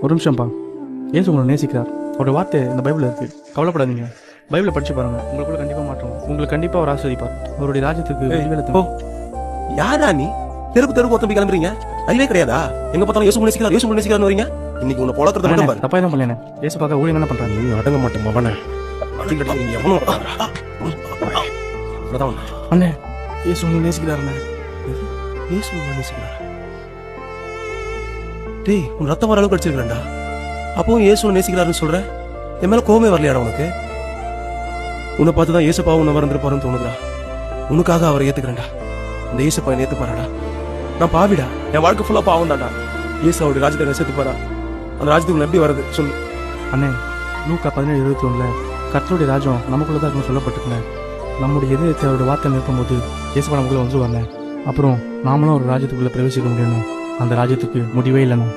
ஒரு நிமிஷம்ப்பா. ஏசு உங்களை நேசிக்கிறார். அவருடைய வார்த்தை இந்த பைபிளில் இருக்குது. கவலைப்படாதீங்க. பைபிளை படித்து பாருங்கள். உங்களுக்குள்ள கண்டிப்பாக மாற்றம். உங்களுக்கு கண்டிப்பாக அவர் ஆஸ்வதிப்பார். அவருடைய ராஜ்யத்துக்கு யாரா நீ தெருக்கு தெருக்கு ஒருத்தம்பி கிளம்புறீங்க? அறிவே கிடையாதா? எங்க பார்த்தாலும் ஏசு நேசிக்கிறார், ஏசு நேசிக்கிறார்னு வரீங்க. இன்னைக்கு உன்னை பொழக்கிறத மட்டும் பாரு. தப்பா தான் பண்ணல. ஏசு பார்க்க ஊழியம் என்ன பண்றாங்க? நீ அடங்க மாட்டேன் மவனே. அண்ணே, ஏசு உங்களை நேசிக்கிறாருண்ணே. ஏசு உங்களை நேசிக்கிறார். டேய், உன் ரத்தம் வர அளவுக்கு அடிச்சிருக்கா? அப்பவும் ஏசு நேசிக்கிறாருன்னு சொல்ற. என் மேல கோவமே வரலையாடா உனக்கு? உன்னை பார்த்துதான் ஏசப்பாவும் உன்னை மறந்துட்டு போறேன்னு தோணுதுடா. உனக்காக அவரை ஏத்துக்கிறேன்டா. இந்த ஏசப்பா என்ன ஏத்துப்பாராடா? நான் பாவிடா. என் வாழ்க்கை ஃபுல்லா பாவம் தான்டா. ஏசு அவருடைய ராஜ்யத்தை சேர்த்துப்பாரா? அந்த ராஜ்யத்துக்குள்ள எப்படி வருது சொல்லு. அண்ணே, லூக்கா 17:21 கர்த்தருடைய ராஜ்யம் நமக்குள்ள தான் இருக்குன்னு சொல்லப்பட்டிருக்குண்ணே. நம்முடைய இதயத்தை அவருடைய வார்த்தை நிறுத்தும் போது ஏசப்பா நமக்குள்ள வந்துருவாங்க. அப்புறம் நாமளும் ஒரு ராஜ்யத்துக்குள்ள பிரவேசிக்க முடியணும். அந்த ராஜ்யத்துக்கு முடிவே இல்லைண்ணா.